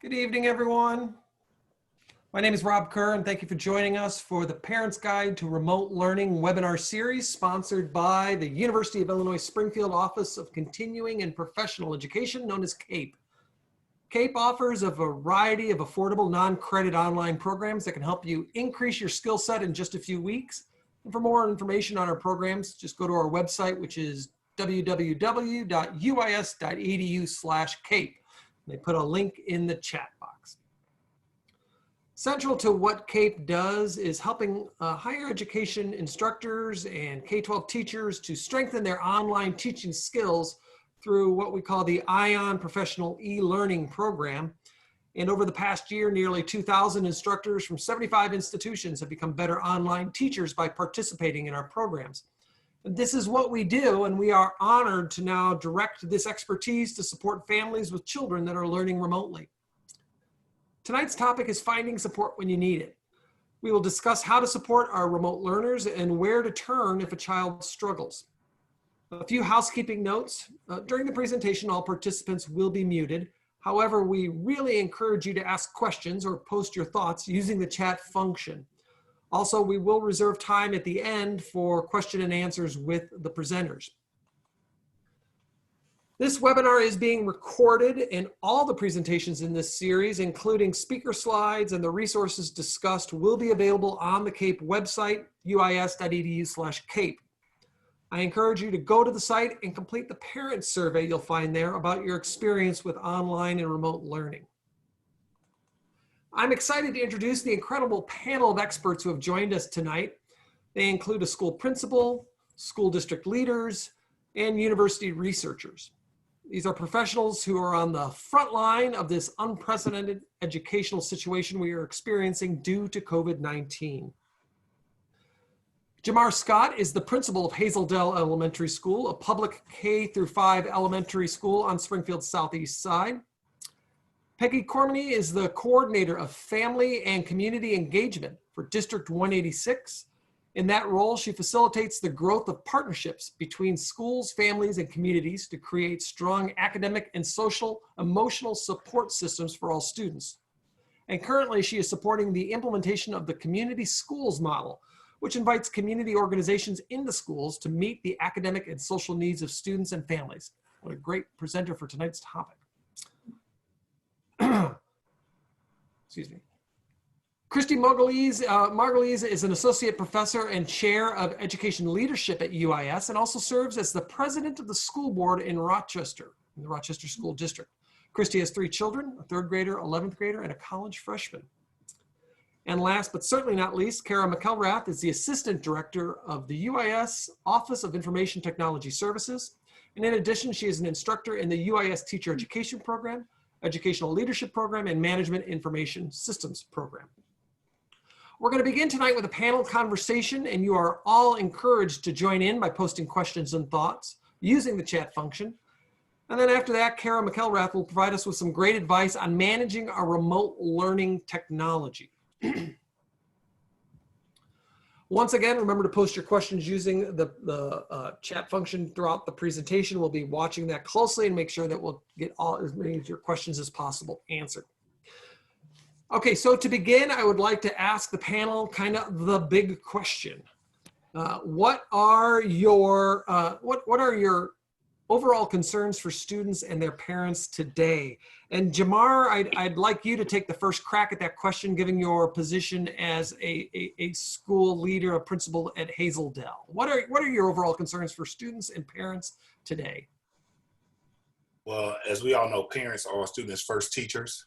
Good evening, everyone. My name is Rob Kerr, and thank you for joining us for the Parent's Guide to Remote Learning webinar series sponsored by the University of Illinois Springfield Office of Continuing and Professional Education, known as CAPE. CAPE offers a variety of affordable non-credit online programs that can help you increase your skill set in just a few weeks. And for more information on our programs, just go to our website, which is www.uis.edu/CAPE. They put a link in the chat box. Central to what CAPE does is helping higher education instructors and K-12 teachers to strengthen their online teaching skills through what we call the ION Professional E-Learning Program. And over the past year, nearly 2,000 instructors from 75 institutions have become better online teachers by participating in our programs. This is what we do, and we are honored to now direct this expertise to support families with children that are learning remotely. Tonight's topic is finding support when you need it. We will discuss how to support our remote learners and where to turn if a child struggles. A few housekeeping notes. During the presentation, all participants will be muted. However, we really encourage you to ask questions or post your thoughts using the chat function. Also, we will reserve time at the end for question and answers with the presenters. This webinar is being recorded, and all the presentations in this series, including speaker slides and the resources discussed, will be available on the CAPE website, uis.edu/CAPE. I encourage you to go to the site and complete the parent survey you'll find there about your experience with online and remote learning. I'm excited to introduce the incredible panel of experts who have joined us tonight. They include a school principal, school district leaders, and university researchers. These are professionals who are on the front line of this unprecedented educational situation we are experiencing due to COVID-19. Jamar Scott is the principal of Hazeldell Elementary School, a public K-5 elementary school on Springfield's southeast side. Peggy Cormany is the coordinator of family and community engagement for District 186. In that role, she facilitates the growth of partnerships between schools, families, and communities to create strong academic and social emotional support systems for all students. And currently, she is supporting the implementation of the community schools model, which invites community organizations in the schools to meet the academic and social needs of students and families. What a great presenter for tonight's topic. Excuse me. Christy Margulies is an associate professor and chair of education leadership at UIS and also serves as the president of the school board in Rochester, in the Rochester School District. Christy has 3 children, a 3rd grader, 11th grader, and a college freshman. And last but certainly not least, Mcelrath is the assistant director of the UIS Office of Information Technology Services. And in addition, she is an instructor in the UIS Teacher Education Program, Educational Leadership Program, and Management Information Systems Program. We're going to begin tonight with a panel conversation, and you are all encouraged to join in by posting questions and thoughts using the chat function. And then after that, Mcelrath will provide us with some great advice on managing our remote learning technology. Once again, remember to post your questions using the chat function throughout the presentation. We'll be watching that closely and make sure that we'll get as many of your questions as possible answered. Okay, so to begin, I would like to ask the panel kind of the big question. What are your overall concerns for students and their parents today? And Jamar, I'd like you to take the first crack at that question, given your position as a school leader, a principal at Hazeldell. What are your overall concerns for students and parents today? Well, as we all know, parents are students' first teachers.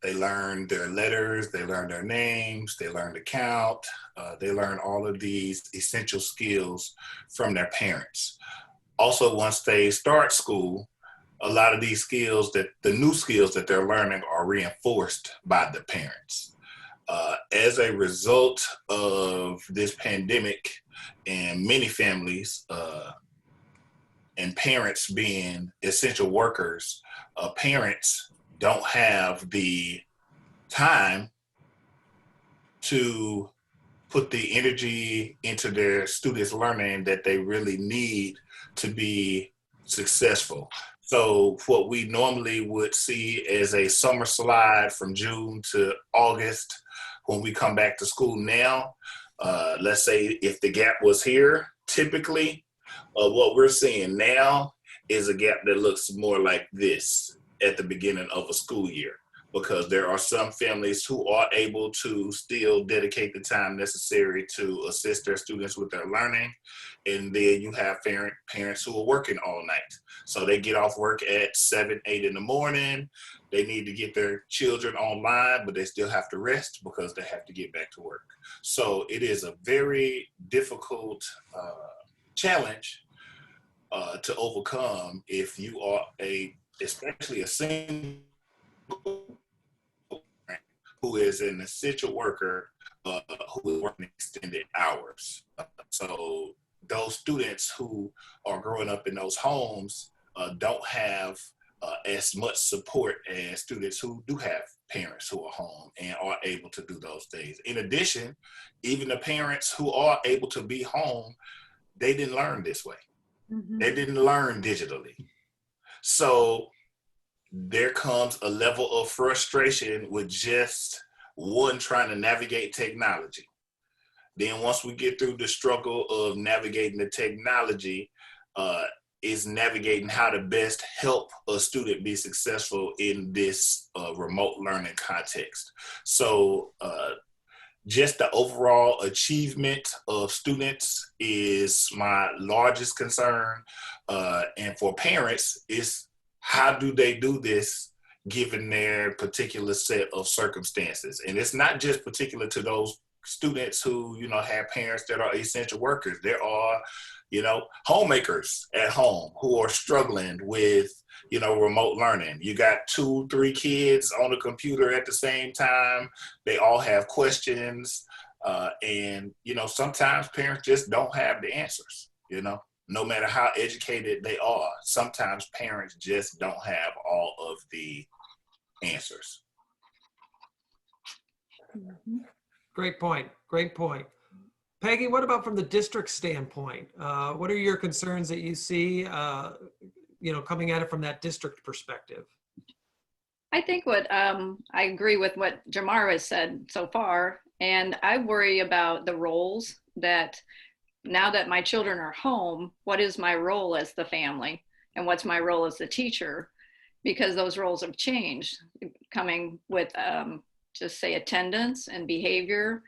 They learn their letters, they learn their names, they learn to count, they learn all of these essential skills from their parents. Also, once they start school, a lot of these skills, the new skills that they're learning, are reinforced by the parents. As a result of this pandemic and many families and parents being essential workers, parents don't have the time to put the energy into their students' learning that they really need to be successful. So what we normally would see as a summer slide from June to August, when we come back to school now, let's say if the gap was here, typically what we're seeing now is a gap that looks more like this at the beginning of a school year, because there are some families who are able to still dedicate the time necessary to assist their students with their learning. And then you have parents who are working all night. So they get off work at 7, 8 in the morning. They need to get their children online, but they still have to rest because they have to get back to work. So it is a very difficult challenge to overcome if you are especially a single who is an essential worker who is working extended hours. So those students who are growing up in those homes don't have as much support as students who do have parents who are home and are able to do those things. In addition, even the parents who are able to be home, they didn't learn this way. Mm-hmm. They didn't learn digitally. So there comes a level of frustration with just one trying to navigate technology. Then once we get through the struggle of navigating the technology, is navigating how to best help a student be successful in this remote learning context. So just the overall achievement of students is my largest concern. And for parents, is how do they do this given their particular set of circumstances? And it's not just particular to those students who, have parents that are essential workers. There are, homemakers at home who are struggling with, remote learning. You got 2, 3 kids on the computer at the same time. They all have questions. And, sometimes parents just don't have the answers, no matter how educated they are. Sometimes parents just don't have all of the answers. Great point. Great point. Peggy, what about from the district standpoint? What are your concerns that you see, coming at it from that district perspective? I think I agree with what Jamar has said so far, and I worry about the roles that now that my children are home, what is my role as the family and what's my role as the teacher? Because those roles have changed, coming with just say attendance and behavior.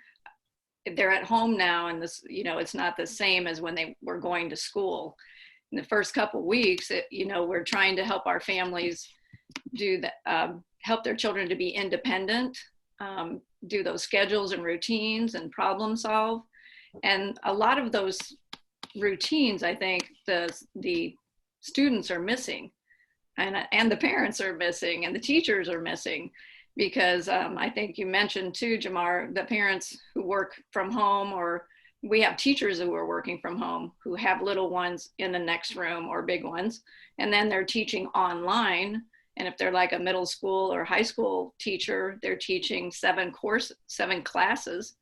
They're at home now, and this, it's not the same as when they were going to school. In the first couple of weeks, we're trying to help our families do that, help their children to be independent, do those schedules and routines and problem solve. And a lot of those routines, I think the students are missing, and the parents are missing, and the teachers are missing, because I think you mentioned too, Jamar, the parents who work from home, or we have teachers who are working from home who have little ones in the next room or big ones, and then they're teaching online. And if they're like a middle school or high school teacher, they're teaching 7 classes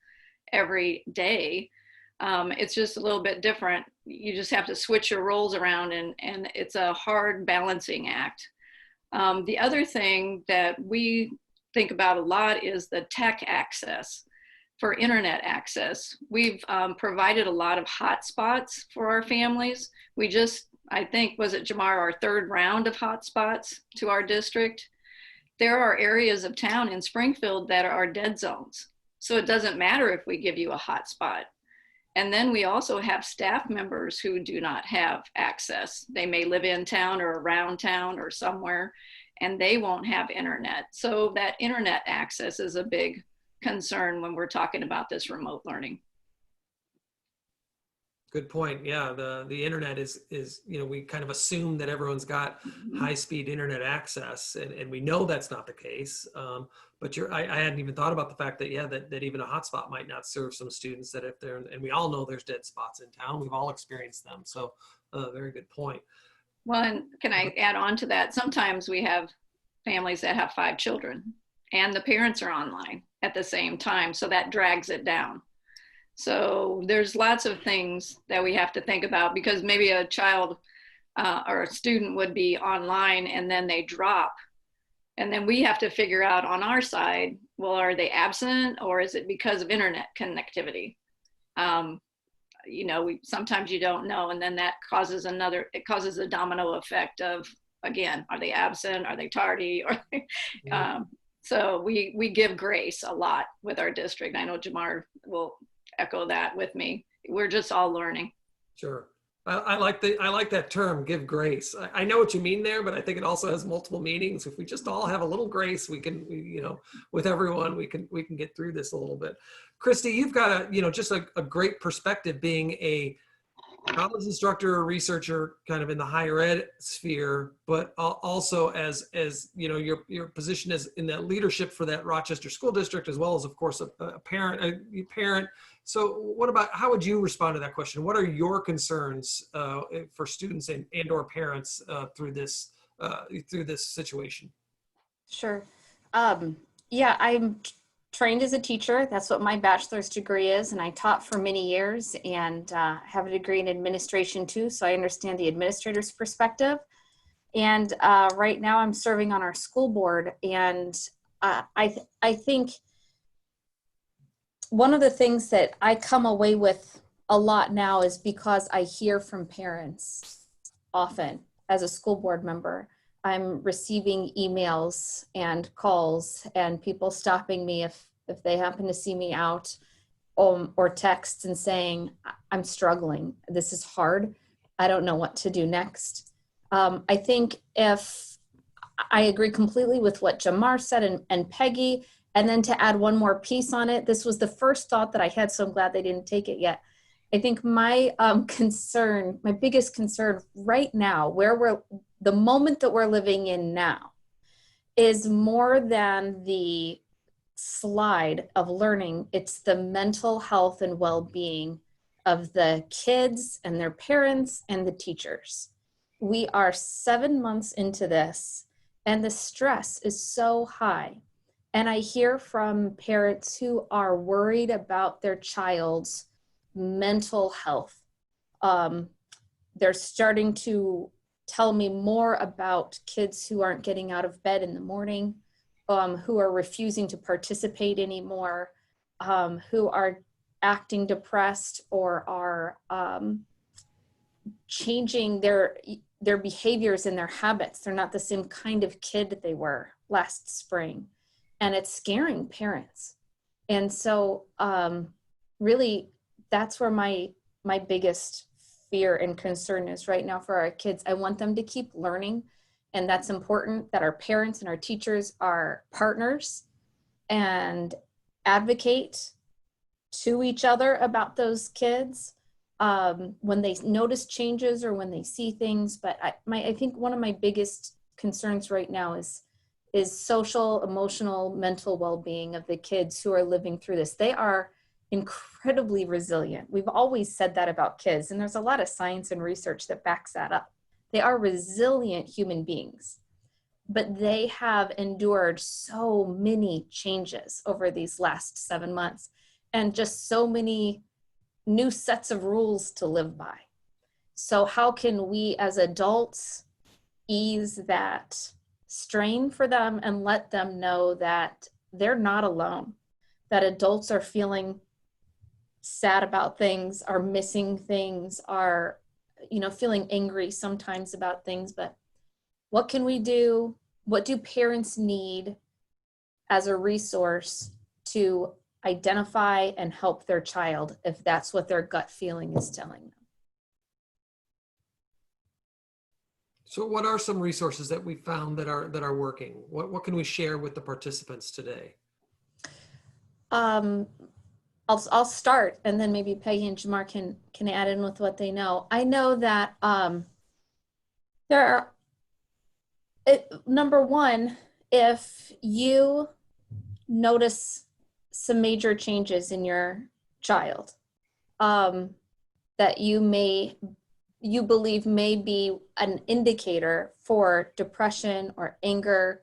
every day. It's just a little bit different. You just have to switch your roles around, and it's a hard balancing act. The other thing that we think about a lot is the tech access for internet access. We've provided a lot of hotspots for our families. We just, I think, was it Jamar, our 3rd round of hotspots to our district. There are areas of town in Springfield that are dead zones. So it doesn't matter if we give you a hotspot. And then we also have staff members who do not have access. They may live in town or around town or somewhere, and they won't have internet. So that internet access is a big concern when we're talking about this remote learning. Good point. Yeah, the internet is we kind of assume that everyone's got high-speed internet access, and we know that's not the case. But I hadn't even thought about the fact that that even a hotspot might not serve some students, that if they're, and we all know there's dead spots in town. We've all experienced them. So very good point. Well, and can I add on to that? Sometimes we have families that have 5 children and the parents are online at the same time. So that drags it down. So there's lots of things that we have to think about, because maybe a child or a student would be online and then they drop. And then we have to figure out on our side, well, are they absent or is it because of internet connectivity? Sometimes you don't know. And then that causes it causes a domino effect of, again, are they absent? Are they tardy? So we give grace a lot with our district. I know Jamar will echo that with me. We're just all learning. Sure. I like that term, give grace. I know what you mean there, but I think it also has multiple meanings. If we just all have a little grace, with everyone, we can get through this a little bit. Christy, you've got just a great perspective, being a college instructor or researcher kind of in the higher ed sphere, but also as your position as in that leadership for that Rochester School District, as well as, of course, a parent. So how would you respond to that question? What are your concerns for students and or parents through this situation? Sure. Yeah, I'm trained as a teacher. That's what my bachelor's degree is. And I taught for many years and have a degree in administration too. So I understand the administrator's perspective. And right now I'm serving on our school board. And I think one of the things that I come away with a lot now is because I hear from parents often as a school board member. I'm receiving emails and calls and people stopping me if they happen to see me out, or texts and saying, I'm struggling. This is hard. I don't know what to do next. I think if I agree completely with what Jamar said and Peggy, and then to add one more piece on it, this was the first thought that I had, so I'm glad they didn't take it yet. I think my my biggest concern right now, the moment that we're living in now, is more than the slide of learning. It's the mental health and well-being of the kids and their parents and the teachers. We are 7 months into this and the stress is so high. And I hear from parents who are worried about their child's mental health. They're starting to tell me more about kids who aren't getting out of bed in the morning, who are refusing to participate anymore, who are acting depressed or are changing their behaviors and their habits. They're not the same kind of kid that they were last spring. And it's scaring parents. And so really, that's where my biggest fear and concern is right now for our kids. I want them to keep learning. And that's important, that our parents and our teachers are partners and advocate to each other about those kids when they notice changes or when they see things. But I think one of my biggest concerns right now is social, emotional, mental well-being of the kids who are living through this. They are incredibly resilient. We've always said that about kids, and there's a lot of science and research that backs that up. They are resilient human beings, but they have endured so many changes over these last 7 months and just so many new sets of rules to live by. So how can we as adults ease that strain for them and let them know that they're not alone, that adults are feeling sad about things, are missing things, are feeling angry sometimes about things, but what can we do? What do parents need as a resource to identify and help their child if that's what their gut feeling is telling them? So what are some resources that we found that are working? What can we share with the participants today? I'll start, and then maybe Peggy and Jamar can add in with what they know. I know that there are, number one, if you notice some major changes in your child that you believe may be an indicator for depression or anger,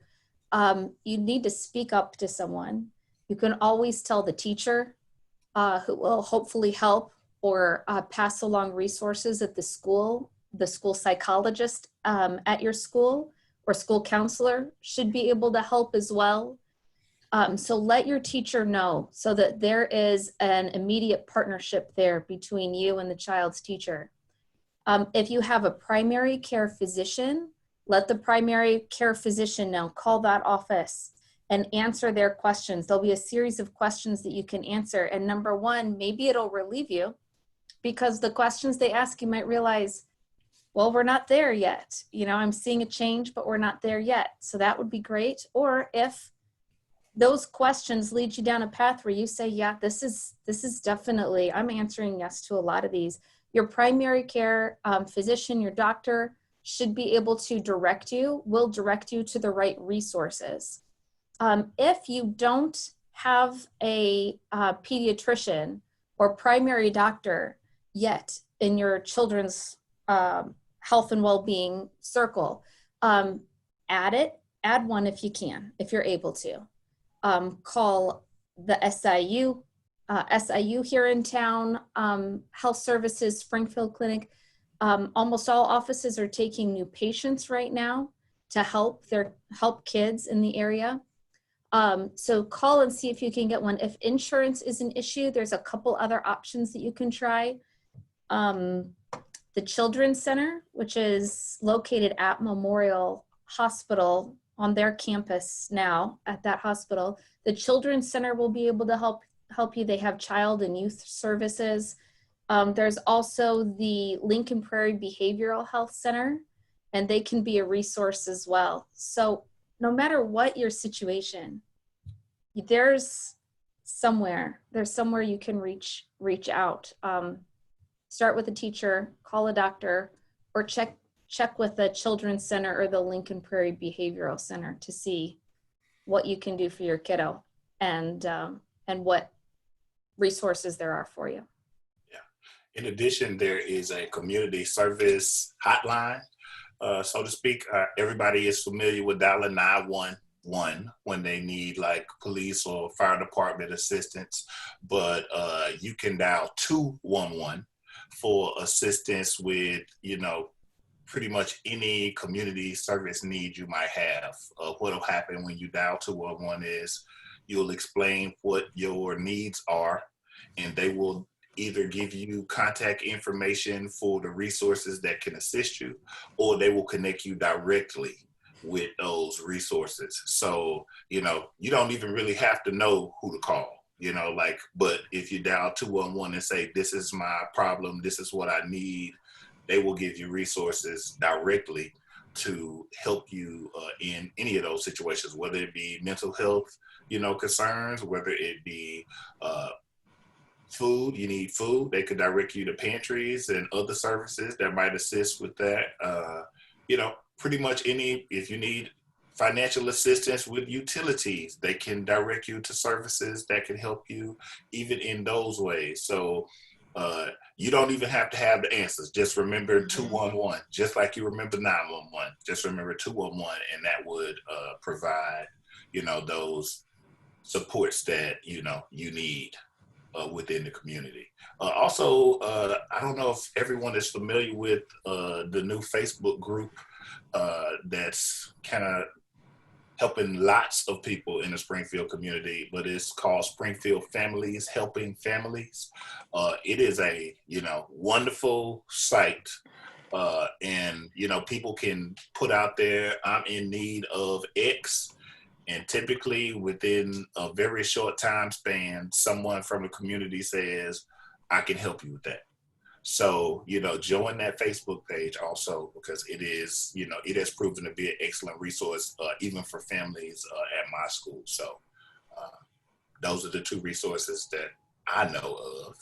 you need to speak up to someone. You can always tell the teacher, who will hopefully help or pass along resources at the school the school psychologist at your school or school counselor should be able to help as well. So let your teacher know so that there is an immediate partnership there between you and the child's teacher. If you have a primary care physician, let the primary care physician know, call that office and answer their questions. There'll be a series of questions that you can answer. And number one, maybe it'll relieve you because the questions they ask, you might realize, well, we're not there yet. You know, I'm seeing a change, but we're not there yet. So that would be great. Or if those questions lead you down a path where you say, yeah, this is definitely, I'm answering yes to a lot of these. Your primary care physician, your doctor should be able to will direct you to the right resources. If you don't have a pediatrician or primary doctor yet in your children's health and well-being circle, add one if you can, if you're able to. Call the SIU here in town, Health Services, Springfield Clinic. Almost all offices are taking new patients right now to help kids in the area. So call and see if you can get one. If insurance is an issue, there's a couple other options that you can try. The Children's Center, which is located at Memorial Hospital on their campus now at that hospital. The Children's Center will be able to help you. They have child and youth services. There's also the Lincoln Prairie Behavioral Health Center, and they can be a resource as well. So no matter what your situation, there's somewhere you can reach out. Start with a teacher, call a doctor, or check with the Children's Center or the Lincoln Prairie Behavioral Center to see what you can do for your kiddo and what resources there are for you. Yeah. In addition, there is a community service hotline, so to speak. Everybody is familiar with dialing 911 when they need like police or fire department assistance, but you can dial 211 for assistance with, pretty much any community service need you might have. What will happen when you dial 211 is you'll explain what your needs are, and they will either give you contact information for the resources that can assist you, or they will connect you directly with those resources. So, you don't even really have to know who to call, but if you dial 211 and say, this is my problem, this is what I need, they will give you resources directly to help you in any of those situations, whether it be mental health, concerns, whether it be food, you need food, they could direct you to pantries and other services that might assist with that. Pretty much if you need financial assistance with utilities, they can direct you to services that can help you even in those ways. So you don't even have to have the answers. Just remember 211, just like you remember 911. Just remember 211, and that would provide, those supports that, you need within the community. Also, I don't know if everyone is familiar with the new Facebook group that's kind of helping lots of people in the Springfield community, but it's called Springfield Families Helping Families. It is a, wonderful site. And, people can put out there, I'm in need of X. And typically within a very short time span, someone from the community says, I can help you with that. So, join that Facebook page also, because it is, it has proven to be an excellent resource, even for families at my school. So those are the two resources that I know of.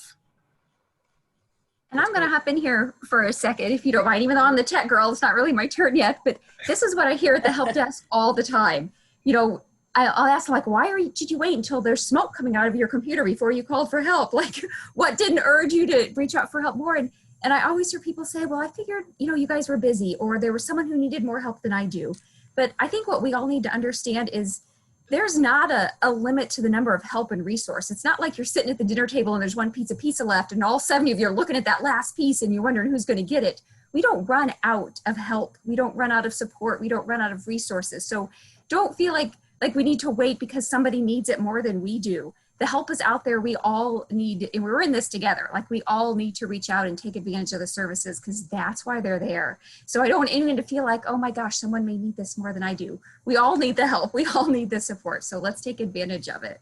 And I'm going to hop in here for a second, if you don't mind, even though I'm the tech girl, it's not really my turn yet, but this is what I hear at the help desk all the time. I'll ask them, like, did you wait until there's smoke coming out of your computer before you called for help? Like, what didn't urge you to reach out for help more? And I always hear people say, well, I figured, you guys were busy, or there was someone who needed more help than I do. But I think what we all need to understand is there's not a limit to the number of help and resource. It's not like you're sitting at the dinner table and there's one piece of pizza left and all 7 of you are looking at that last piece and you're wondering who's going to get it. we don't run out of help. We don't run out of support. We don't run out of resources. So don't feel like we need to wait because somebody needs it more than we do. The help is out there. We all need, and we're in this together. Like we all need to reach out and take advantage of the services because that's why they're there. So I don't want anyone to feel like, oh my gosh, someone may need this more than I do. We all need the help. We all need the support. So let's take advantage of it.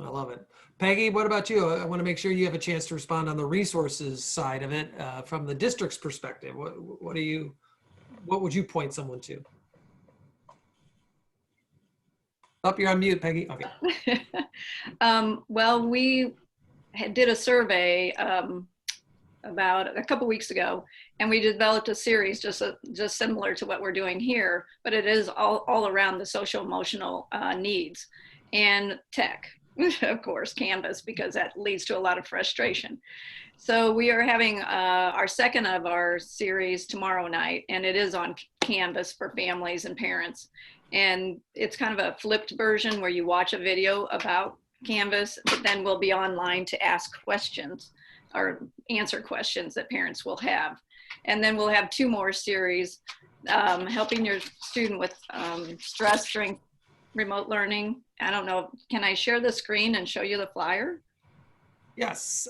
I love it. Peggy, what about you? I want to make sure you have a chance to respond on the resources side of it from the district's perspective. What would you point someone to? Up, you're on mute, Peggy. Okay. Well, we did a survey about a couple weeks ago, and we developed a series just similar to what we're doing here, but it is all around the social emotional needs and tech, of course, Canvas, because that leads to a lot of frustration. So we are having our second of our series tomorrow night, and it is on Canvas for families and parents. And it's kind of a flipped version where you watch a video about Canvas, but then we'll be online to ask questions or answer questions that parents will have. And then we'll have 2 more series, helping your student with stress during remote learning. I don't know, can I share the screen and show you the flyer? Yes.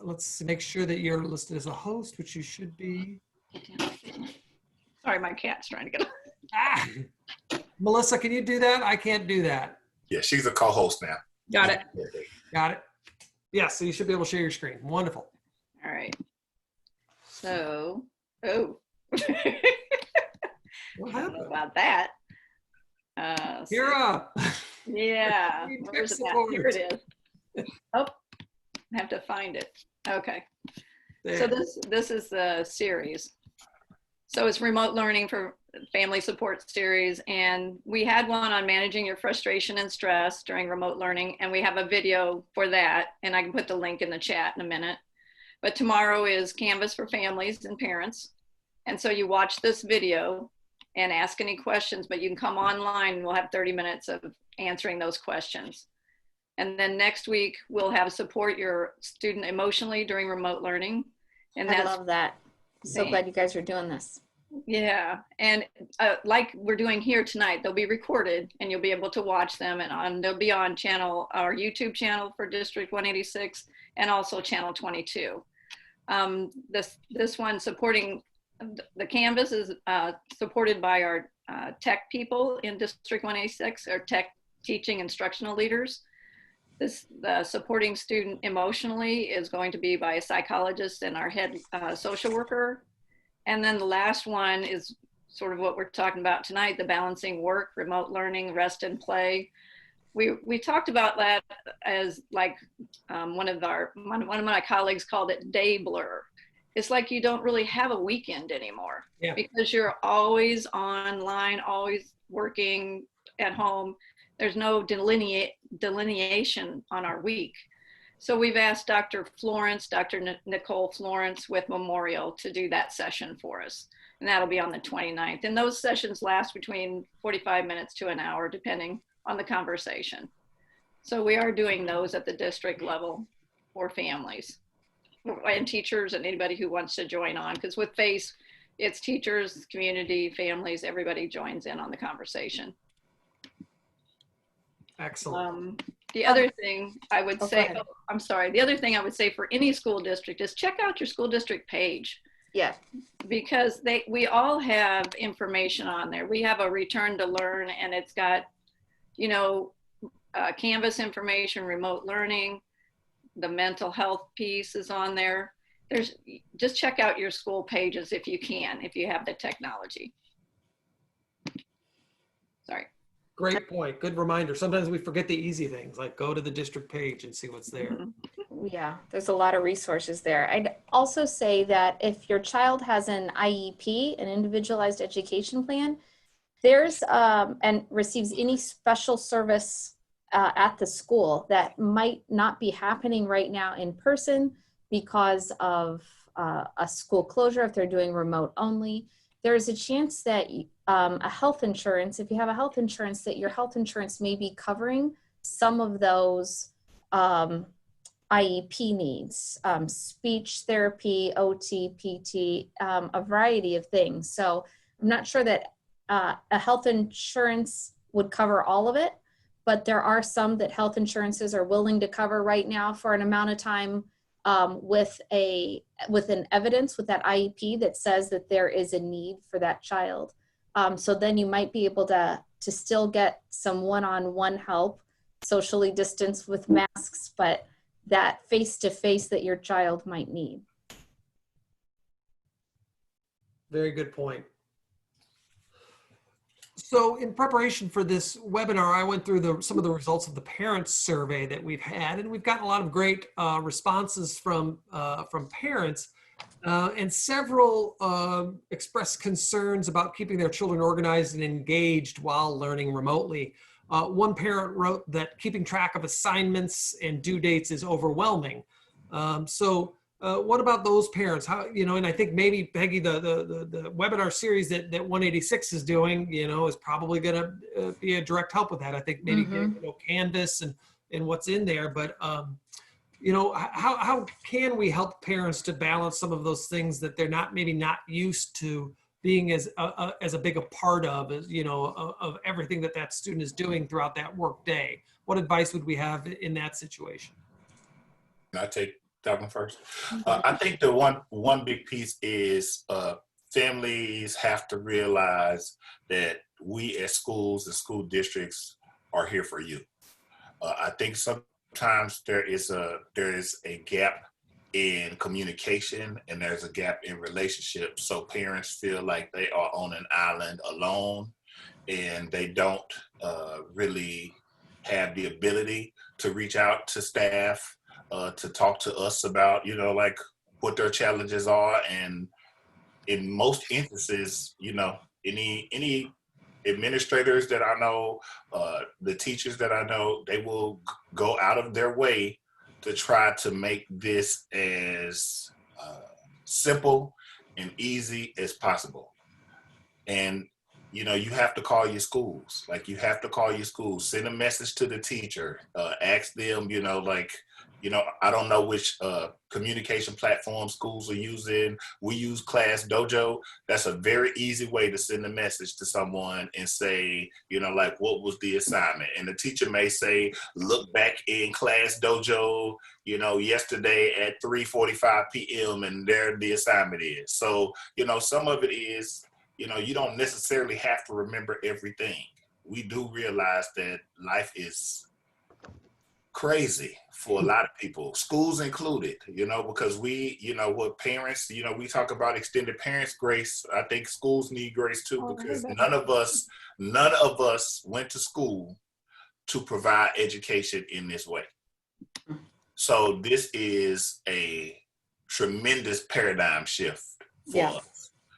Let's make sure that you're listed as a host, which you should be. Sorry, my cat's trying to get Ah! Melissa, can you do that? I can't do that. Yeah, she's a co-host now. Got it. Got it? Yeah, so you should be able to share your screen. Wonderful. All right. So, oh. What I don't know happened? about that. You're up. Yeah. You tech Where's it at? support. Here it is. Oh, I have to find it. Okay. So There. this is the series. So it's remote learning for family support series. And we had one on managing your frustration and stress during remote learning. And we have a video for that. And I can put the link in the chat in a minute. But tomorrow is Canvas for families and parents. And so you watch this video and ask any questions, but you can come online and we'll have 30 minutes of answering those questions. And then next week, we'll have support your student emotionally during remote learning. And I that's, love that. So glad you guys are doing this. yeah. And like we're doing here tonight, they'll be recorded and you'll be able to watch them, and they'll be on our YouTube channel for District 186 and also channel 22. This one supporting the Canvas is supported by our tech people in District 186, our tech teaching instructional leaders. The supporting student emotionally is going to be by a psychologist and our head social worker. And then the last one is sort of what we're talking about tonight, the balancing work, remote learning, rest and play. We talked about that as like one of my colleagues called it day blur. It's like you don't really have a weekend anymore. Yeah. Because you're always online, always working at home. There's no delineation on our week. So we've asked Dr. Nicole Florence with Memorial to do that session for us. And that'll be on the 29th. And those sessions last between 45 minutes to an hour, depending on the conversation. So we are doing those at the district level for families and teachers and anybody who wants to join on. Because with FACE, it's teachers, community, families, everybody joins in on the conversation. Excellent. The other thing I would say, go the other thing I would say for any school district is check out your school district page. Yeah. Because we all have information on there. We have a return to learn, and it's got, Canvas information, remote learning, the mental health piece is on there. Just check out your school pages if you can, if you have the technology. Sorry. Great point. Good reminder. Sometimes we forget the easy things, like go to the district page and see what's there. Mm-hmm. Yeah, there's a lot of resources there. I'd also say that if your child has an IEP, an individualized education plan, there's and receives any special service at the school that might not be happening right now in person because of a school closure, if they're doing remote only, there's a chance that a health insurance, if you have a health insurance, that your health insurance may be covering some of those IEP needs, speech therapy, OT, PT, a variety of things. So I'm not sure that a health insurance would cover all of it, but there are some that health insurances are willing to cover right now for an amount of time, with an evidence with that IEP that says that there is a need for that child. So then you might be able to still get some one-on-one help, socially distanced with masks, but that face-to-face that your child might need. Very good point. So in preparation for this webinar, I went through some of the results of the parents survey that we've had, and we've gotten a lot of great responses from parents, and several expressed concerns about keeping their children organized and engaged while learning remotely. One parent wrote that keeping track of assignments and due dates is overwhelming. What about those parents? How, and I think maybe Peggy, the webinar series that 186 is doing, is probably going to be a direct help with that. I think maybe Canvas and what's in there, but how can we help parents to balance some of those things that they're maybe not used to being as a big a part of, of everything that student is doing throughout that work day? What advice would we have in that situation? Can I take that one first? I think the one big piece is families have to realize that we as schools and school districts are here for you. I think sometimes there is a gap in communication, and there's a gap in relationships. So parents feel like they are on an island alone, and they don't really have the ability to reach out to staff, to talk to us about, like what their challenges are. And in most instances, any administrators that I know, the teachers that I know, they will go out of their way to try to make this as simple and easy as possible. And you have to call your schools. Like, you have to call your schools, send a message to the teacher, ask them, I don't know which communication platform schools are using. We use Class Dojo. That's a very easy way to send a message to someone and say, what was the assignment? And the teacher may say, look back in Class Dojo, yesterday at 3:45 p.m. and there the assignment is. So, some of it is, you don't necessarily have to remember everything. We do realize that life is crazy for a lot of people, schools included, because we, what parents, we talk about extended parents grace. I think schools need grace too, because none of us went to school to provide education in this way. So this is a tremendous paradigm shift for us.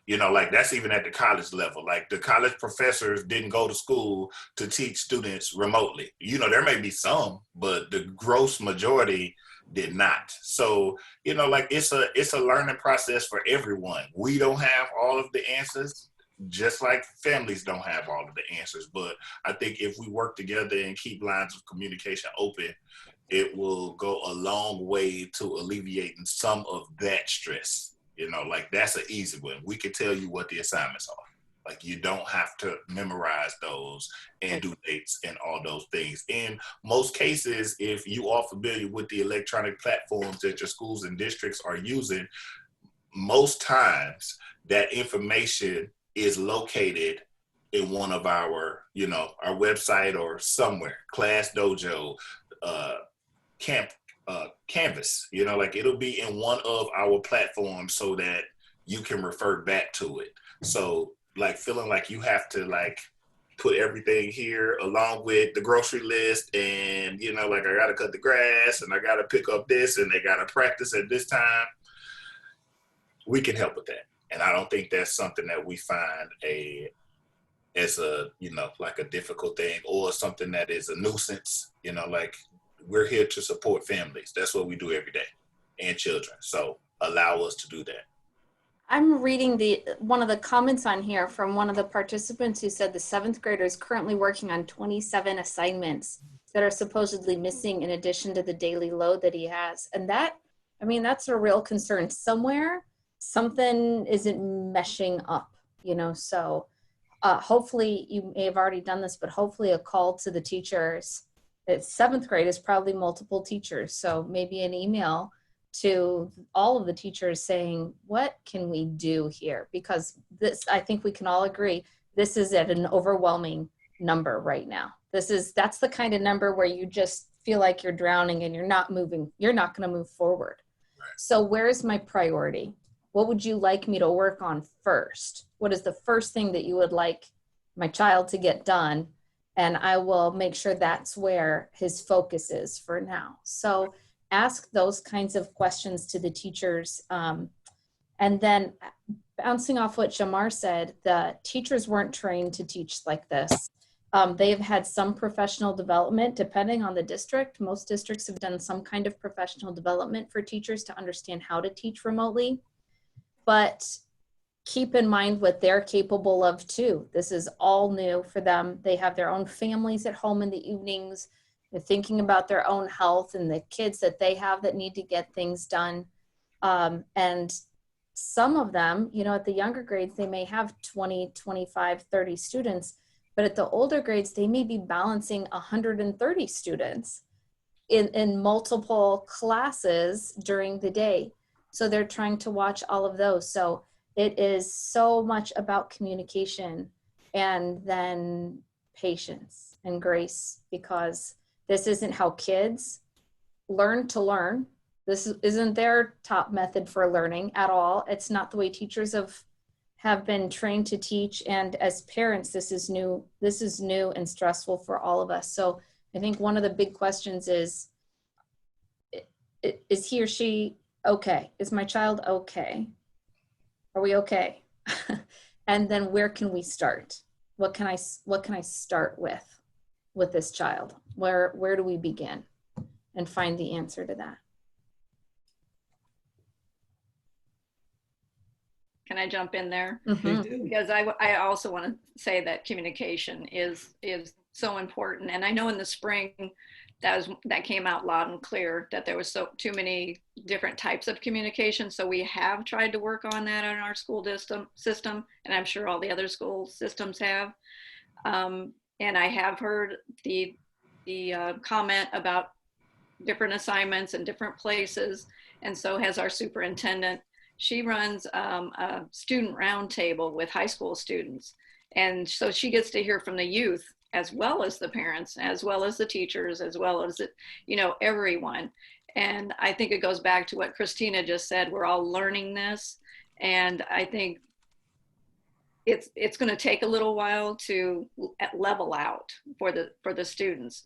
That's even at the college level. Like, the college professors didn't go to school to teach students remotely. There may be some, but the gross majority did not. So, it's a learning process for everyone. We don't have all of the answers, just like families don't have all of the answers. But I think if we work together and keep lines of communication open, it will go a long way to alleviating some of that stress. That's an easy one. We can tell you what the assignments are. Like, you don't have to memorize those and do dates and all those things. In most cases, if you are familiar with the electronic platforms that your schools and districts are using, most times that information is located in one of our, our website or somewhere, Class Dojo, Canvas, it'll be in one of our platforms so that you can refer back to it. So, feeling like you have to put everything here along with the grocery list, and I gotta cut the grass and I gotta pick up this and they gotta practice at this time. We can help with that. And I don't think that's something that we find as a difficult thing or something that is a nuisance. We're here to support families. That's what we do every day, and children. So allow us to do that. I'm reading one of the comments on here from one of the participants who said the 7th grader is currently working on 27 assignments that are supposedly missing in addition to the daily load that he has. And that, I mean, that's a real concern. Somewhere, something isn't meshing up, you know, so hopefully you may have already done this, but hopefully a call to the teachers. It's 7th grade is probably multiple teachers. So maybe an email to all of the teachers saying, what can we do here? Because this, I think we can all agree, this is at an overwhelming number right now. That's the kind of number where you just feel like you're drowning and you're not moving. You're not going to move forward. Right. So where's my priority? What would you like me to work on first? What is the first thing that you would like my child to get done? And I will make sure that's where his focus is for now. So ask those kinds of questions to the teachers. And then bouncing off what Jamar said, the teachers weren't trained to teach like this. They have had some professional development depending on the district. Most districts have done some kind of professional development for teachers to understand how to teach remotely. But keep in mind what they're capable of too. This is all new for them. They have their own families at home in the evenings. They're thinking about their own health and the kids that they have that need to get things done. And some of them, you know, at the younger grades, they may have 20, 25, 30 students, but at the older grades, they may be balancing 130 students in multiple classes during the day. So they're trying to watch all of those. So it is so much about communication and then patience and grace, because this isn't how kids learn to learn. This isn't their top method for learning at all. It's not the way teachers have been trained to teach. And as parents, this is new and stressful for all of us. So I think one of the big questions is he or she okay? Is my child okay? Are we okay? And then where can we start? What can I start with this child? Where do we begin and find the answer to that? Can I jump in there? Mm-hmm. Because I also want to say that communication is so important. And I know in the spring that came out loud and clear that there was too many different types of communication. So we have tried to work on that in our school system, and I'm sure all the other school systems have. And I have heard the comment about different assignments in different places, and so has our superintendent. She runs a student roundtable with high school students, and so she gets to hear from the youth as well as the parents, as well as the teachers, as well as, you know, everyone. And I think it goes back to what Christina just said. We're all learning this. And I think it's going to take a little while to level out for the students.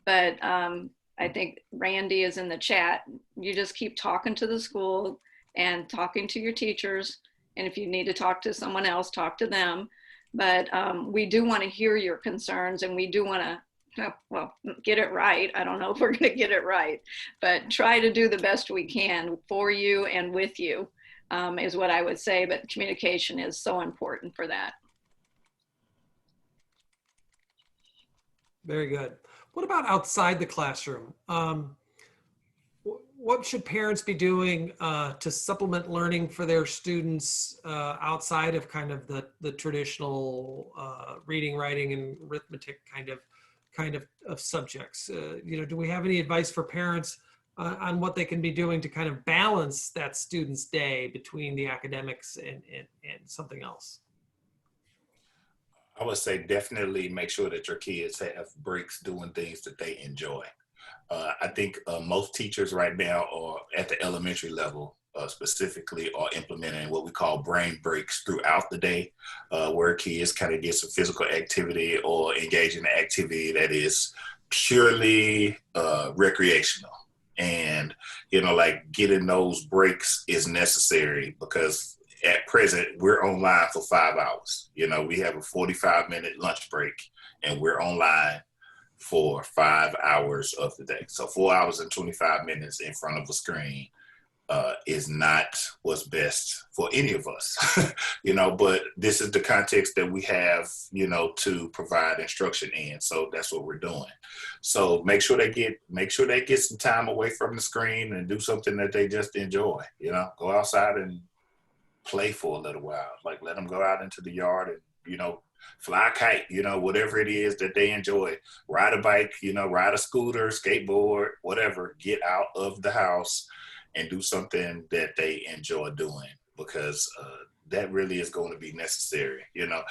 But I think Randy is in the chat. You just keep talking to the school and talking to your teachers. And if you need to talk to someone else, talk to them. But we do want to hear your concerns, and we do want to, well, get it right. I don't know if we're going to get it right, but try to do the best we can for you and with you is what I would say. But communication is so important for that. Very good. What about outside the classroom? What should parents be doing to supplement learning for their students outside of kind of the traditional reading, writing, and arithmetic kind of subjects? You know, do we have any advice for parents on what they can be doing to kind of balance that student's day between the academics and something else? I would say definitely make sure that your kids have breaks doing things that they enjoy. I think most teachers right now are at the elementary level specifically are implementing what we call brain breaks throughout the day, where kids kind of get some physical activity or engage in an activity that is purely recreational. And, you know, like getting those breaks is necessary because at present we're online for 5 hours. You know, we have a 45-minute lunch break and we're online for 5 hours of the day. So 4 hours and 25 minutes in front of a screen is not what's best for any of us, you know, but this is the context that we have, you know, to provide instruction in. So that's what we're doing. So make sure they get some time away from the screen and do something that they just enjoy, you know, go outside and play for a little while, like let them go out into the yard and, you know, fly a kite, you know, whatever it is that they enjoy, ride a bike, you know, ride a scooter, skateboard, whatever, get out of the house and do something that they enjoy doing, because that really is going to be necessary, you know.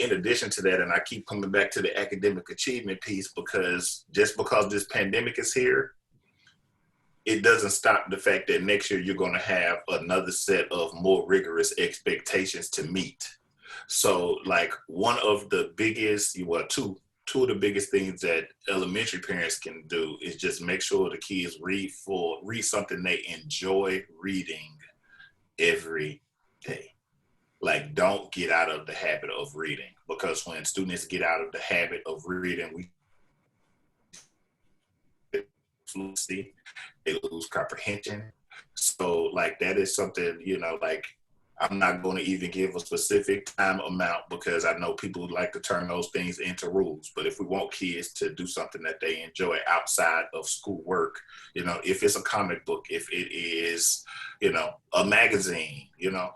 In addition to that, and I keep coming back to the academic achievement piece, because just because this pandemic is here, it doesn't stop the fact that next year you're going to have another set of more rigorous expectations to meet. So like one of the biggest, well, two of the biggest things that elementary parents can do is just make sure the kids read something they enjoy reading every day. Like, don't get out of the habit of reading, because when students get out of the habit of reading, we fluency, they lose comprehension. So like that is something, you know, like I'm not going to even give a specific time amount, because I know people like to turn those things into rules. But if we want kids to do something that they enjoy outside of schoolwork, you know, if it's a comic book, if it is, you know, a magazine, you know,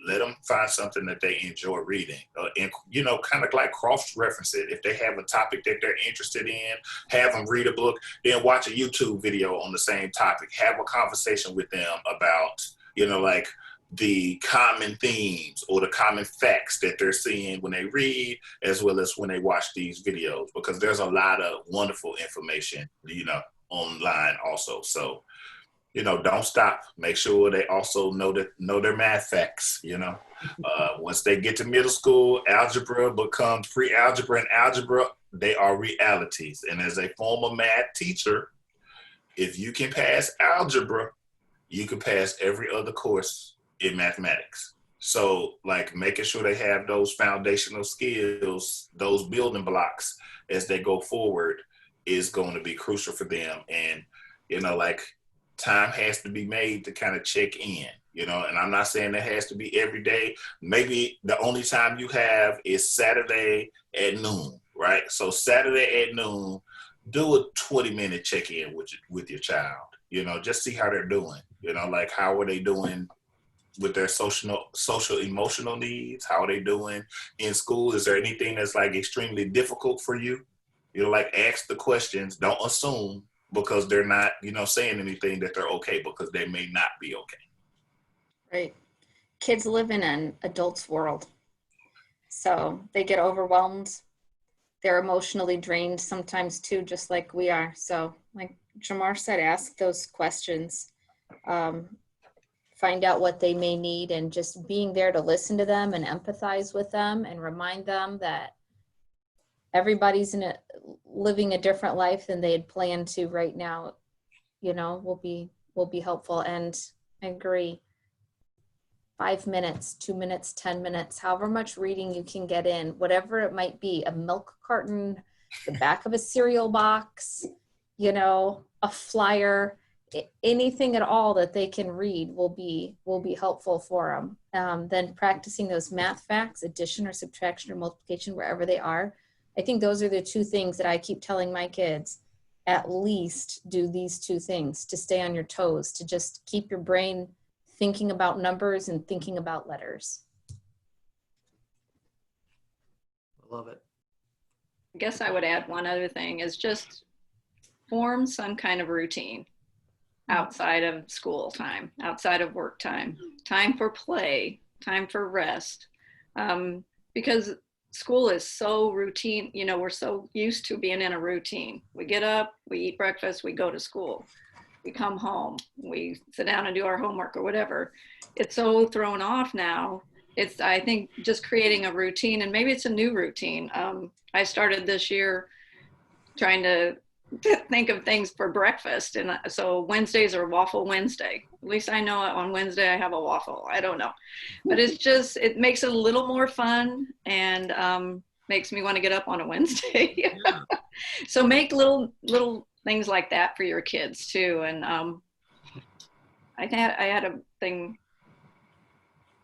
let them find something that they enjoy reading, and, you know, kind of like cross-reference it. If they have a topic that they're interested in, have them read a book, then watch a YouTube video on the same topic. Have a conversation with them about, you know, like the common themes or the common facts that they're seeing when they read, as well as when they watch these videos, because there's a lot of wonderful information, you know, online also. So, you know, don't stop. Make sure they also know their math facts, you know. Once they get to middle school, algebra becomes pre-algebra and algebra. They are realities. And as a former math teacher, if you can pass algebra, you can pass every other course in mathematics. So like making sure they have those foundational skills, those building blocks as they go forward, is going to be crucial for them. And, you know, like time has to be made to kind of check in, you know, and I'm not saying that has to be every day. Maybe the only time you have is Saturday at noon, right? So Saturday at noon, do a 20-minute check-in with your child, you know, just see how they're doing, you know, like how are they doing with their social emotional needs? How are they doing in school? Is there anything that's like extremely difficult for you? You know, like ask the questions, don't assume because they're not, you know, saying anything that they're okay, because they may not be okay. Right. Kids live in an adult's world. So they get overwhelmed. They're emotionally drained sometimes too, just like we are. So like Jamar said, ask those questions. Find out what they may need, and just being there to listen to them and empathize with them and remind them that everybody's living a different life than they had planned to right now, you know, will be helpful. And I agree. 5 minutes, 2 minutes, 10 minutes, however much reading you can get in, whatever it might be, a milk carton, the back of a cereal box, you know, a flyer, anything at all that they can read will be helpful for them. Then practicing those math facts, addition or subtraction or multiplication, wherever they are. I think those are the two things that I keep telling my kids. At least do these two things to stay on your toes, to just keep your brain thinking about numbers and thinking about letters. I love it. I guess I would add one other thing, is just form some kind of routine outside of school time, outside of work time, time for play, time for rest. Because school is so routine, you know, we're so used to being in a routine. We get up, we eat breakfast, we go to school, we come home, we sit down and do our homework or whatever. It's so thrown off now. It's, I think, just creating a routine, and maybe it's a new routine. I started this year trying to think of things for breakfast, and so Wednesdays are waffle Wednesday. At least I know on Wednesday I have a waffle. I don't know, but it's just, it makes it a little more fun, and makes me want to get up on a Wednesday. So make little things like that for your kids too, and I had a thing,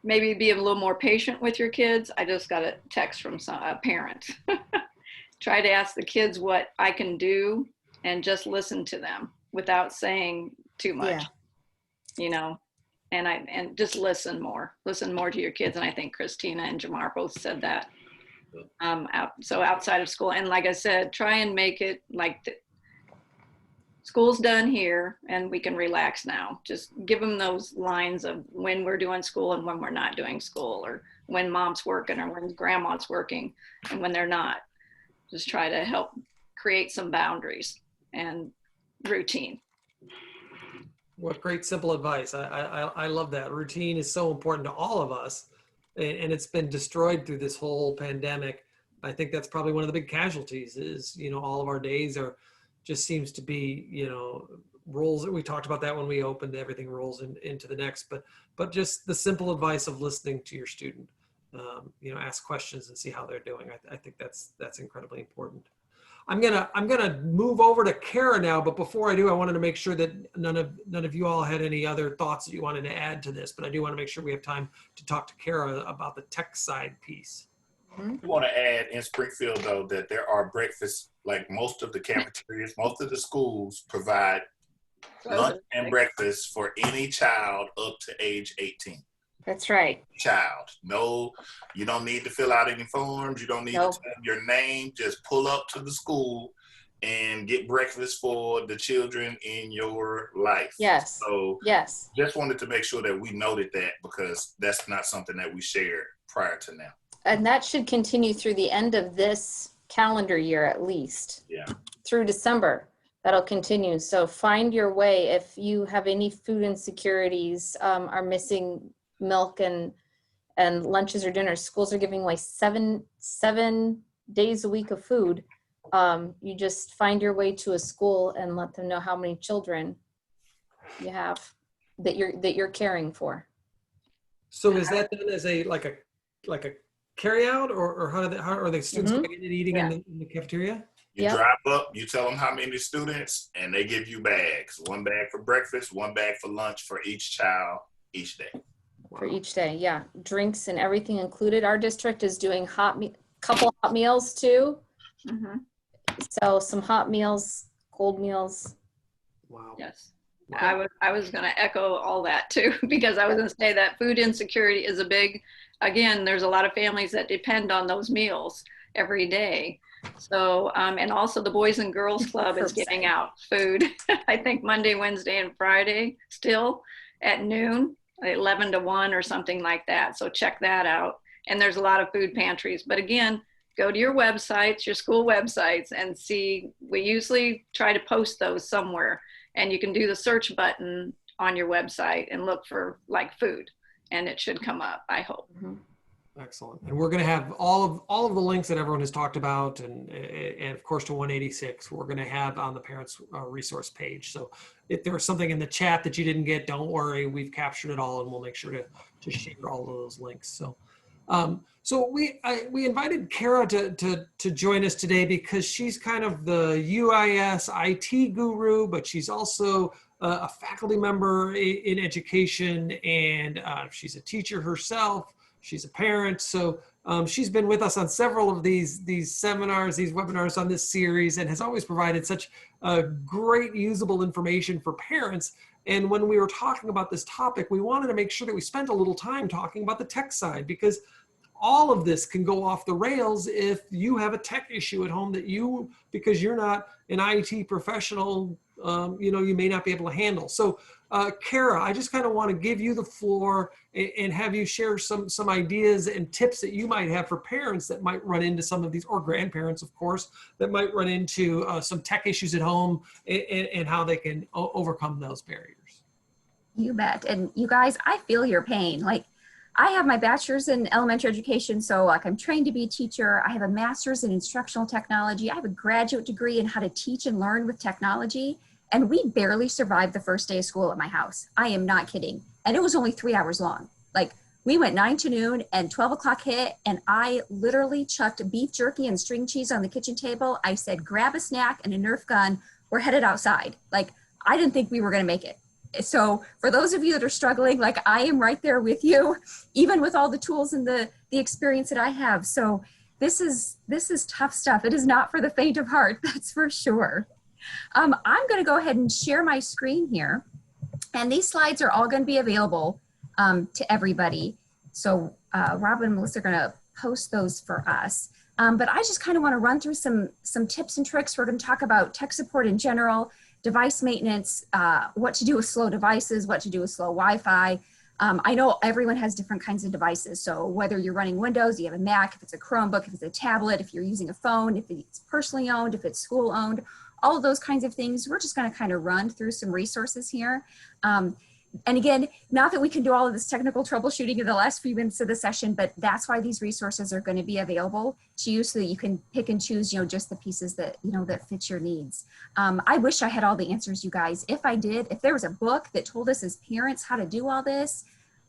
maybe be a little more patient with your kids. I just got a text from a parent. Try to ask the kids what I can do and just listen to them without saying too much, you know, and just listen more to your kids. And I think Christina and Jamar both said that. So outside of school, and like I said, try and make it like school's done here and we can relax now. Just give them those lines of when we're doing school and when we're not doing school, or when mom's working or when grandma's working and when they're not. Just try to help create some boundaries and routine. What great simple advice. I love that. Routine is so important to all of us, and it's been destroyed through this whole pandemic. I think that's probably one of the big casualties is, you know, all of our days are just seems to be, you know, rolls. We talked about that when we opened, everything rolls into the next, but just the simple advice of listening to your student, you know, ask questions and see how they're doing. I think that's incredibly important. I'm gonna move over to Kara now, but before I do, I wanted to make sure that none of you all had any other thoughts that you wanted to add to this, but I do want to make sure we have time to talk to Kara about the tech side piece. We want to add in Springfield, though, that there are breakfasts, like most of the cafeterias, most of the schools provide lunch and breakfast for any child up to age 18. That's right. Child. No, you don't need to fill out any forms. You don't need to tell your name. Just pull up to the school and get breakfast for the children in your life. Yes. So yes. Just wanted to make sure that we noted that, because that's not something that we shared prior to now. And that should continue through the end of this calendar year, at least. Yeah. Through December, that'll continue. So find your way. If you have any food insecurities, are missing milk and lunches or dinners, schools are giving away seven days a week of food. You just find your way to a school and let them know how many children you have that you're caring for. So is that done as a carry out, or how are the students coming in and eating in the cafeteria? You drive up, you tell them how many students, and they give you bags. One bag for breakfast, one bag for lunch for each child each day. For each day, yeah. Drinks and everything included. Our district is doing couple hot meals too. Mm-hmm. So some hot meals, cold meals. Wow. Yes. Wow. I was going to echo all that too, because I was going to say that food insecurity is a big, again, there's a lot of families that depend on those meals every day. So, and also the Boys and Girls Club is giving out food, I think Monday, Wednesday, and Friday still at noon, 11 to 1 or something like that. So check that out. And there's a lot of food pantries. But again, go to your websites, your school websites, and see, we usually try to post those somewhere. And you can do the search button on your website and look for like food, and it should come up, I hope. Mm-hmm. Excellent. And we're going to have all of the links that everyone has talked about, and of course to 186, we're going to have on the parents resource page. So if there was something in the chat that you didn't get, don't worry, we've captured it all, and we'll make sure to share all of those links. So so we invited Kara to join us today because she's kind of the UIS IT guru, but she's also a faculty member in education, and she's a teacher herself. She's a parent. So she's been with us on several of these seminars, these webinars on this series, and has always provided such great usable information for parents. And when we were talking about this topic, we wanted to make sure that we spent a little time talking about the tech side, because all of this can go off the rails if you have a tech issue at home that because you're not an IT professional, you may not be able to handle. So Kara, I just kind of want to give you the floor and have you share some ideas and tips that you might have for parents that might run into some of these, or grandparents, of course, that might run into some tech issues at home, and how they can overcome those barriers. You bet. And you guys, I feel your pain. Like, I have my bachelor's in elementary education, so like I'm trained to be a teacher. I have a master's in instructional technology. I have a graduate degree in how to teach and learn with technology. And we barely survived the first day of school at my house. I am not kidding. And it was only 3 hours long. Like, we went 9 to noon and 12 o'clock hit, and I literally chucked beef jerky and string cheese on the kitchen table. I said, grab a snack and a Nerf gun. We're headed outside. Like, I didn't think we were going to make it. So for those of you that are struggling, like I am right there with you, even with all the tools and the experience that I have. So this is tough stuff. It is not for the faint of heart, that's for sure. I'm going to go ahead and share my screen here. And these slides are all going to be available to everybody. So Rob and Melissa are going to post those for us. But I just kind of want to run through some tips and tricks. We're going to talk about tech support in general, device maintenance, what to do with slow devices, what to do with slow Wi-Fi. I know everyone has different kinds of devices. So whether you're running Windows, you have a Mac, if it's a Chromebook, if it's a tablet, if you're using a phone, if it's personally owned, if it's school owned, all of those kinds of things. We're just going to kind of run through some resources here. And again, not that we can do all of this technical troubleshooting in the last few minutes of the session, but that's why these resources are going to be available to you so that you can pick and choose, just the pieces that, that fit your needs. I wish I had all the answers, you guys. If I did, if there was a book that told us as parents how to do all this,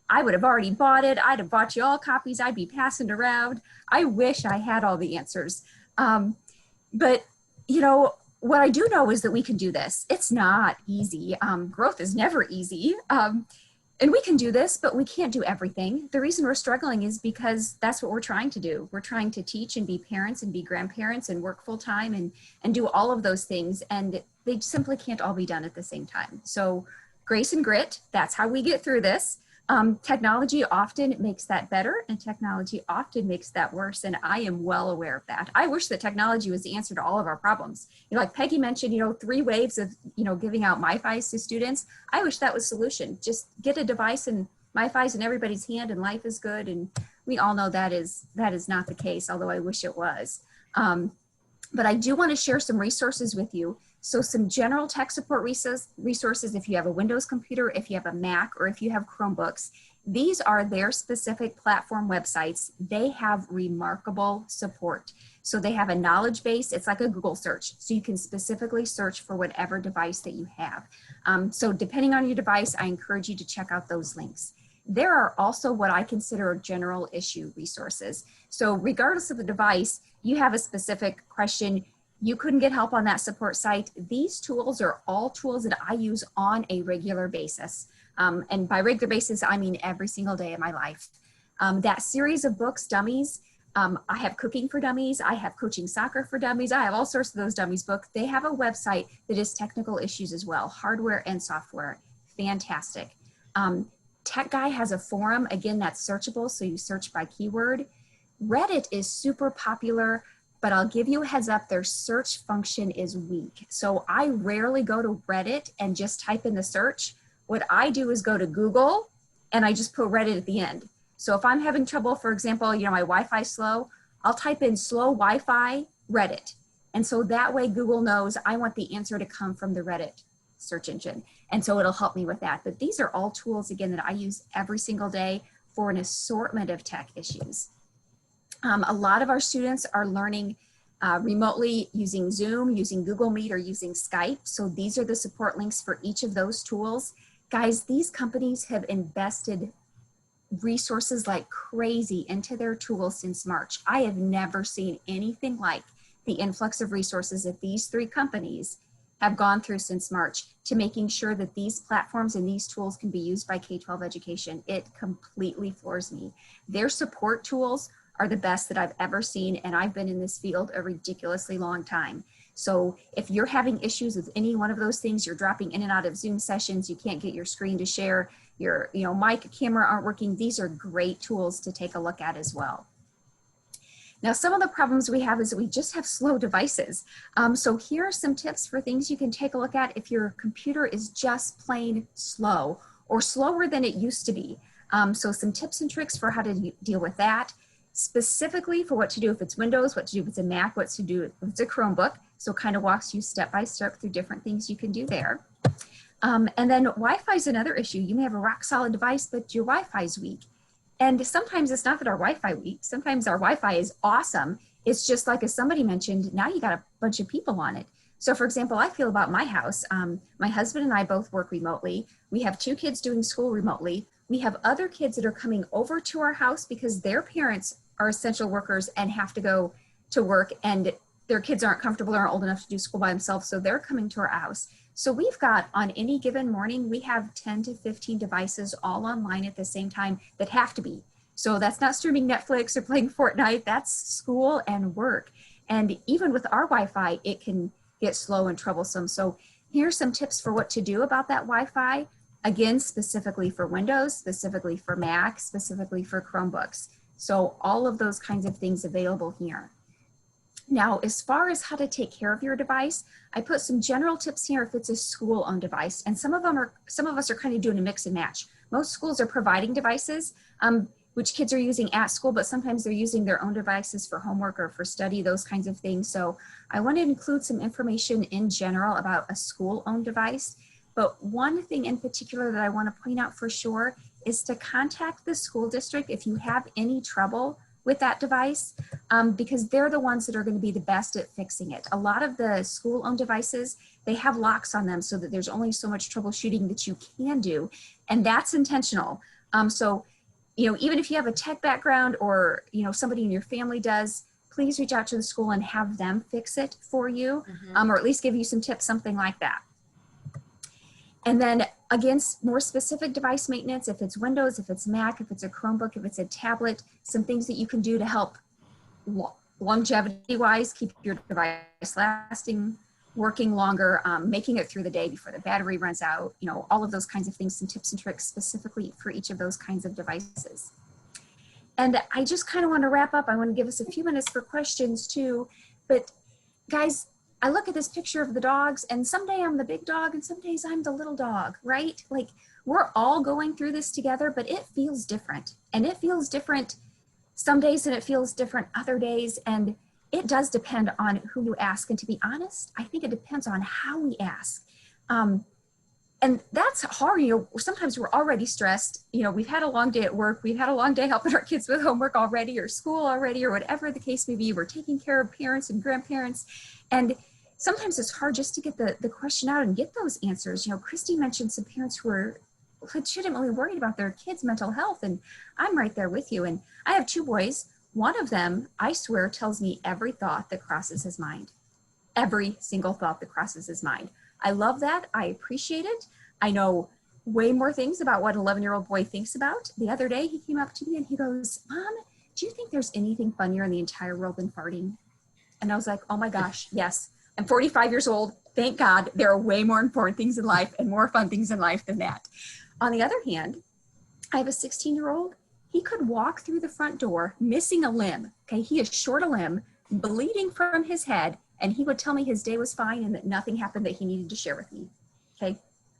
I would have already bought it. I'd have bought you all copies. I'd be passing around. I wish I had all the answers. But, what I do know is that we can do this. It's not easy. Growth is never easy. And we can do this, but we can't do everything. The reason we're struggling is because that's what we're trying to do. We're trying to teach and be parents and be grandparents and work full time and do all of those things. And they simply can't all be done at the same time. So grace and grit, that's how we get through this. Technology often makes that better and technology often makes that worse. And I am well aware of that. I wish that technology was the answer to all of our problems. Like Peggy mentioned, 3 waves of, giving out MiFis to students. I wish that was the solution. Just get a device and MiFis in everybody's hand and life is good. And we all know that is not the case, although I wish it was. But I do want to share some resources with you. So some general tech support resources, if you have a Windows computer, if you have a Mac, or if you have Chromebooks, these are their specific platform websites. They have remarkable support. So they have a knowledge base. It's like a Google search. So you can specifically search for whatever device that you have. So depending on your device, I encourage you to check out those links. There are also what I consider general issue resources. So regardless of the device, you have a specific question, you couldn't get help on that support site. These tools are all tools that I use on a regular basis. And by regular basis, I mean every single day of my life. That series of books, Dummies, I have Cooking for Dummies, I have Coaching Soccer for Dummies, I have all sorts of those Dummies books. They have a website that is technical issues as well, hardware and software, fantastic. Tech Guy has a forum, again, that's searchable, so you search by keyword. Reddit is super popular, but I'll give you a heads up, their search function is weak. So I rarely go to Reddit and just type in the search. What I do is go to Google and I just put Reddit at the end. So if I'm having trouble, for example, my Wi-Fi slow, I'll type in slow Wi-Fi Reddit. And so that way Google knows I want the answer to come from the Reddit search engine. And so it'll help me with that. But these are all tools, again, that I use every single day for an assortment of tech issues. A lot of our students are learning remotely using Zoom, using Google Meet, or using Skype. So these are the support links for each of those tools. Guys, these companies have invested resources like crazy into their tools since March. I have never seen anything like the influx of resources that these 3 companies have gone through since March to making sure that these platforms and these tools can be used by K-12 education. It completely floors me. Their support tools are the best that I've ever seen, and I've been in this field a ridiculously long time. So if you're having issues with any one of those things, you're dropping in and out of Zoom sessions, you can't get your screen to share, your mic, camera aren't working, these are great tools to take a look at as well. Now, some of the problems we have is that we just have slow devices. So here are some tips for things you can take a look at if your computer is just plain slow or slower than it used to be. So some tips and tricks for how to deal with that. Specifically for what to do if it's Windows, what to do if it's a Mac, what to do if it's a Chromebook. So it kind of walks you step by step through different things you can do there. And then Wi-Fi is another issue. You may have a rock solid device, but your Wi-Fi is weak. And sometimes it's not that our Wi-Fi weak. Sometimes our Wi-Fi is awesome. It's just like, as somebody mentioned, now you got a bunch of people on it. So for example, I feel about my house. My husband and I both work remotely. We have 2 kids doing school remotely. We have other kids that are coming over to our house because their parents are essential workers and have to go to work, and their kids aren't comfortable or aren't old enough to do school by themselves, so they're coming to our house. So we've got, on any given morning, we have 10 to 15 devices all online at the same time that have to be. So that's not streaming Netflix or playing Fortnite, that's school and work. And even with our Wi-Fi, it can get slow and troublesome. So here's some tips for what to do about that Wi-Fi. Again, specifically for Windows, specifically for Mac, specifically for Chromebooks. So all of those kinds of things available here. Now, as far as how to take care of your device, I put some general tips here if it's a school-owned device, and some of us are kind of doing a mix and match. Most schools are providing devices, which kids are using at school, but sometimes they're using their own devices for homework or for study, those kinds of things. So I want to include some information in general about a school-owned device. But one thing in particular that I want to point out for sure is to contact the school district if you have any trouble with that device, because they're the ones that are going to be the best at fixing it. A lot of the school-owned devices, they have locks on them so that there's only so much troubleshooting that you can do, and that's intentional. So, you know, even if you have a tech background or, you know, somebody in your family does, please reach out to the school and have them fix it for you, or at least give you some tips, something like that. And then again, more specific device maintenance, if it's Windows, if it's Mac, if it's a Chromebook, if it's a tablet, some things that you can do to help longevity-wise, keep your device lasting, working longer, making it through the day before the battery runs out, you know, all of those kinds of things, some tips and tricks specifically for each of those kinds of devices. And I just kind of want to wrap up. I want to give us a few minutes for questions too, but guys, I look at this picture of the dogs and someday I'm the big dog and some days I'm the little dog, right? Like we're all going through this together, but it feels different, and it feels different some days and it feels different other days. And it does depend on who you ask. And to be honest, I think it depends on how we ask. And that's hard. You know, sometimes we're already stressed. You know, we've had a long day at work. We've had a long day helping our kids with homework already, or school already, or whatever the case may be. We're taking care of parents and grandparents. And sometimes it's hard just to get the question out and get those answers. You know, Christy mentioned some parents who are legitimately worried about their kids' mental health. And I'm right there with you. And I have 2 boys. One of them, I swear, tells me every thought that crosses his mind. Every single thought that crosses his mind. I love that. I appreciate it. I know way more things about what an 11-year-old boy thinks about. The other day, he came up to me and he goes, "Mom, do you think there's anything funnier in the entire world than farting?" And I was like, oh my gosh, yes. I'm 45 years old. Thank God there are way more important things in life and more fun things in life than that. On the other hand, I have a 16-year-old. He could walk through the front door missing a limb. Okay, he is short a limb, bleeding from his head, and he would tell me his day was fine and that nothing happened that he needed to share with me. Okay,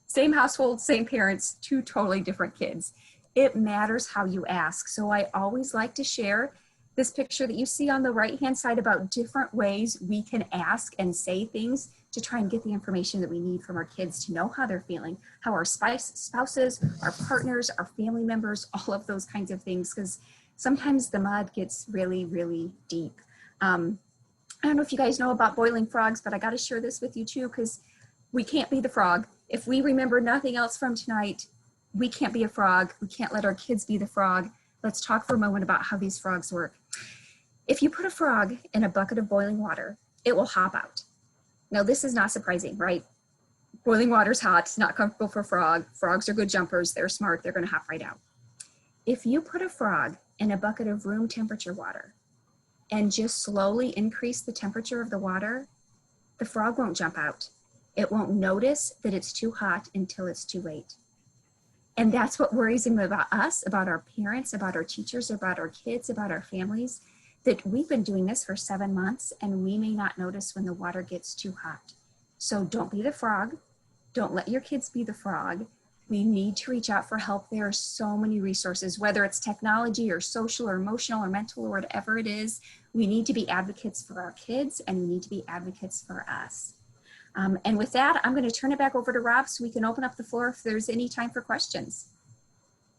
same household, same parents, 2 totally different kids. It matters how you ask. So I always like to share this picture that you see on the right-hand side about different ways we can ask and say things to try and get the information that we need from our kids to know how they're feeling, how our spouses, our partners, our family members, all of those kinds of things, because sometimes the mud gets really, really deep. I don't know if you guys know about boiling frogs, but I got to share this with you too, because we can't be the frog. If we remember nothing else from tonight, we can't be a frog. We can't let our kids be the frog. Let's talk for a moment about how these frogs work. If you put a frog in a bucket of boiling water, it will hop out. Now, this is not surprising, right? Boiling water's hot, it's not comfortable for a frog. Frogs are good jumpers, they're smart, they're gonna hop right out. If you put a frog in a bucket of room temperature water and just slowly increase the temperature of the water, the frog won't jump out. It won't notice that it's too hot until it's too late. And that's what worries him about us, about our parents, about our teachers, about our kids, about our families, that we've been doing this for 7 months and we may not notice when the water gets too hot. So don't be the frog. Don't let your kids be the frog. We need to reach out for help. There are so many resources, whether it's technology or social or emotional or mental or whatever it is. We need to be advocates for our kids and we need to be advocates for us. And with that, I'm going to turn it back over to Rob so we can open up the floor if there's any time for questions.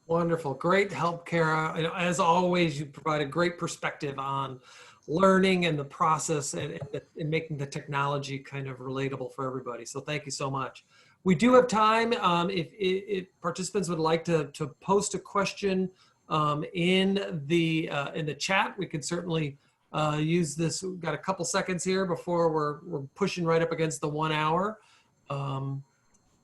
Wonderful. Great help, Kara. You know, as always, you provide a great perspective on learning and the process and making the technology kind of relatable for everybody. So thank you so much. We do have time. If participants would like to post a question in the chat, we can certainly use this. We've got a couple seconds here before we're pushing right up against the 1 hour.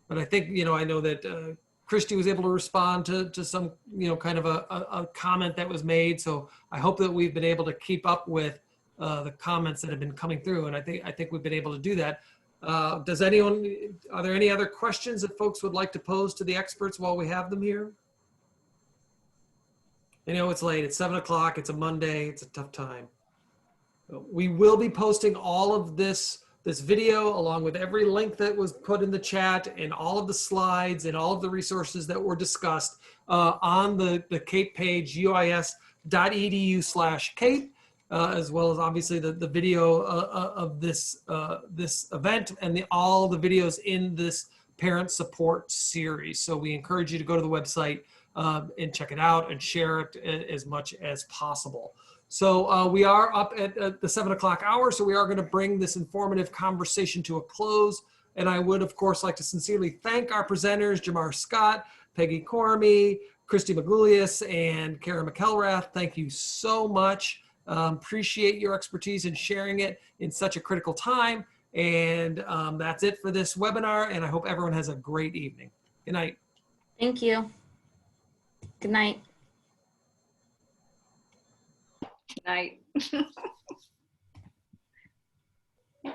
But I think, I know that Christy was able to respond to some, kind of a comment that was made. So I hope that we've been able to keep up with the comments that have been coming through. And I think we've been able to do that. Are there any other questions that folks would like to pose to the experts while we have them here? I know it's late, it's 7 o'clock, it's a Monday, it's a tough time. We will be posting all of this video along with every link that was put in the chat and all of the slides and all of the resources that were discussed on the CAPE page, uis.edu/CAPE, as well as obviously the video of this event and all the videos in this parent support series. So we encourage you to go to the website and check it out and share it as much as possible. So we are up at the 7 o'clock hour, so we are going to bring this informative conversation to a close. And I would, of course, like to sincerely thank our presenters, Jamar Scott, Peggy Cormie, Christy Magulius, and Kara Mcelrath. Thank you so much. Appreciate your expertise in sharing it in such a critical time. And that's it for this webinar, and I hope everyone has a great evening. Good night. Thank you. Good night. Night.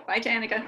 Bye, Tanika.